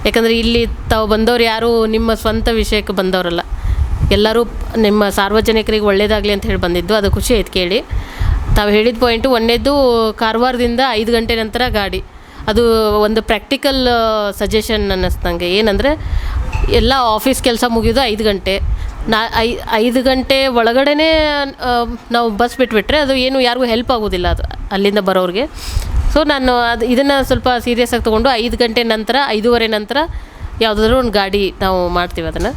ಯಾಕಂದರೆ ಇಲ್ಲಿ ತಾವು ಬಂದವ್ರು ಯಾರೂ ನಿಮ್ಮ ಸ್ವಂತ ವಿಷಯಕ್ಕೆ ಬಂದವರಲ್ಲ, ಎಲ್ಲರೂ ನಿಮ್ಮ ಸಾರ್ವಜನಿಕರಿಗೆ ಒಳ್ಳೆಯದಾಗಲಿ ಅಂತ ಹೇಳಿ ಬಂದಿದ್ದು. ಅದು ಖುಷಿ ಆಯ್ತು ಕೇಳಿ. ತಾವು ಹೇಳಿದ ಪಾಯಿಂಟು ಒಂದನೇದು, ಕಾರವಾರದಿಂದ 5 ಗಂಟೆ ನಂತರ ಗಾಡಿ. ಅದು ಒಂದು ಪ್ರಾಕ್ಟಿಕಲ್ ಸಜೆಷನ್ ಅನ್ನಿಸ್ತು ನನಗೆ. ಏನಂದರೆ ಎಲ್ಲ ಆಫೀಸ್ ಕೆಲಸ ಮುಗಿಯೋದು 5 ಗಂಟೆ. 5 ಗಂಟೆ ಒಳಗಡೆ ನಾವು ಬಸ್ ಬಿಟ್ಬಿಟ್ರೆ ಅದು ಏನು ಯಾರಿಗೂ ಹೆಲ್ಪ್ ಆಗೋದಿಲ್ಲ, ಅದು ಅಲ್ಲಿಂದ ಬರೋರಿಗೆ. ಸೊ ನಾನು ಇದನ್ನು ಸ್ವಲ್ಪ ಸೀರಿಯಸ್ಸಾಗಿ ತೊಗೊಂಡು 5 ಗಂಟೆ ನಂತರ, 5:15 ನಂತರ ಯಾವುದಾದ್ರೂ ಒಂದು ಗಾಡಿ ನಾವು ಮಾಡ್ತೀವಿ ಅದನ್ನು.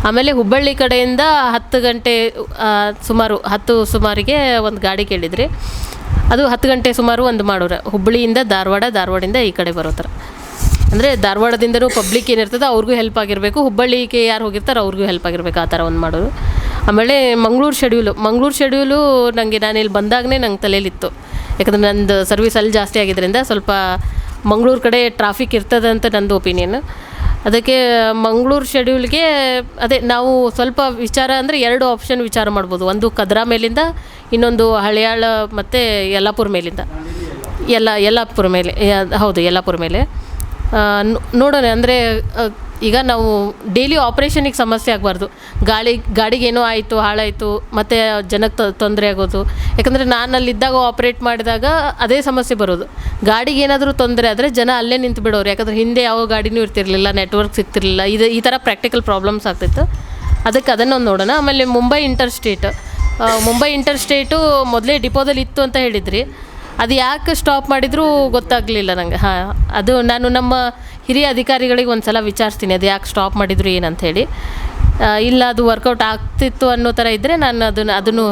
ಆಮೇಲೆ ಹುಬ್ಬಳ್ಳಿ ಕಡೆಯಿಂದ 10 ಗಂಟೆ ಸುಮಾರಿಗೆ ಒಂದು ಗಾಡಿ ಕೇಳಿದ್ರಿ. ಅದು 10 ಗಂಟೆ ಸುಮಾರು ಒಂದು ಮಾಡೋರು, ಹುಬ್ಬಳ್ಳಿಯಿಂದ ಧಾರವಾಡದಿಂದ ಈ ಕಡೆ ಬರೋ ಥರ. ಅಂದರೆ ಧಾರವಾಡದಿಂದನೂ ಪಬ್ಲಿಕ್ ಏನಿರ್ತದೆ ಅವ್ರಿಗೂ ಹೆಲ್ಪ್ ಆಗಿರಬೇಕು, ಹುಬ್ಬಳ್ಳಿಗೆ ಯಾರು ಹೋಗಿರ್ತಾರೆ ಅವ್ರಿಗೂ ಹೆಲ್ಪ್ ಆಗಿರಬೇಕು, ಆ ಥರ ಒಂದು ಮಾಡೋದು. ಆಮೇಲೆ ಮಂಗಳೂರು ಶೆಡ್ಯೂಲು ನನಗೆ ನಾನು ಇಲ್ಲಿ ಬಂದಾಗಲೇ ನಂಗೆ ತಲೆಯಲ್ಲಿತ್ತು. ಯಾಕಂದರೆ ನಂದು ಸರ್ವಿಸ್ ಅಲ್ಲಿ ಜಾಸ್ತಿ ಆಗಿದ್ದರಿಂದ ಸ್ವಲ್ಪ ಮಂಗಳೂರು ಕಡೆ ಟ್ರಾಫಿಕ್ ಇರ್ತದೆ ಅಂತ ನಂದು ಒಪಿನಿಯನ್. ಅದಕ್ಕೆ ಮಂಗಳೂರು ಶೆಡ್ಯೂಲ್ಗೆ ಅದೇ ನಾವು ಸ್ವಲ್ಪ ವಿಚಾರ ಅಂದರೆ 2 ಆಪ್ಷನ್ ವಿಚಾರ ಮಾಡ್ಬೋದು. ಒಂದು ಕದ್ರಾ ಮೇಲಿಂದ, ಇನ್ನೊಂದು ಹಳಿಯಾಳ ಮತ್ತು ಯಲ್ಲಾಪುರ ಮೇಲಿಂದ. ಯಲ್ಲಾಪುರ ಮೇಲೆ, ಹೌದು ಯಲ್ಲಾಪುರ ಮೇಲೆ ನೋಡೋಣ. ಅಂದರೆ ಈಗ ನಾವು ಡೈಲಿ ಆಪ್ರೇಷನಿಗೆ ಸಮಸ್ಯೆ ಆಗಬಾರ್ದು. ಗಾಡಿಗೆ ಏನೋ ಆಯಿತು, ಹಾಳಾಯಿತು, ಮತ್ತು ಜನಕ್ಕೆ ತೊಂದರೆ ಆಗೋದು. ಯಾಕಂದರೆ ನಾನು ಅಲ್ಲಿದ್ದಾಗ ಆಪ್ರೇಟ್ ಮಾಡಿದಾಗ ಅದೇ ಸಮಸ್ಯೆ ಬರೋದು. ಗಾಡಿಗೆ ಏನಾದರೂ ತೊಂದರೆ ಆದರೆ ಜನ ಅಲ್ಲೇ ನಿಂತು ಬಿಡೋರು. ಯಾಕಂದರೆ ಹಿಂದೆ ಯಾವ ಗಾಡಿನೂ ಇರ್ತಿರಲಿಲ್ಲ, ನೆಟ್ವರ್ಕ್ ಸಿಗ್ತಿರಲಿಲ್ಲ. ಈ ಥರ ಪ್ರಾಕ್ಟಿಕಲ್ ಪ್ರಾಬ್ಲಮ್ಸ್ ಆಗ್ತಿತ್ತು. ಅದಕ್ಕೆ ಅದನ್ನೊಂದು ನೋಡೋಣ. ಆಮೇಲೆ ಮುಂಬೈ ಇಂಟರ್ಸ್ಟೇಟು ಮೊದಲೇ ಡಿಪೋದಲ್ಲಿ ಇತ್ತು ಅಂತ ಹೇಳಿದ್ರಿ. ಅದು ಯಾಕೆ ಸ್ಟಾಪ್ ಮಾಡಿದರೂ ಗೊತ್ತಾಗಲಿಲ್ಲ ನನಗೆ. ಅದು ನಾನು ನಮ್ಮ ಹಿರಿಯ ಅಧಿಕಾರಿಗಳಿಗೆ ಒಂದು ಸಲ ವಿಚಾರಿಸ್ತೀನಿ, ಅದು ಯಾಕೆ ಸ್ಟಾಪ್ ಮಾಡಿದ್ರು ಏನಂತ ಹೇಳಿ. ಇಲ್ಲ ಅದು ವರ್ಕೌಟ್ ಆಗ್ತಿತ್ತು ಅನ್ನೋ ಥರ ಇದ್ದರೆ ನಾನು ಅದನ್ನು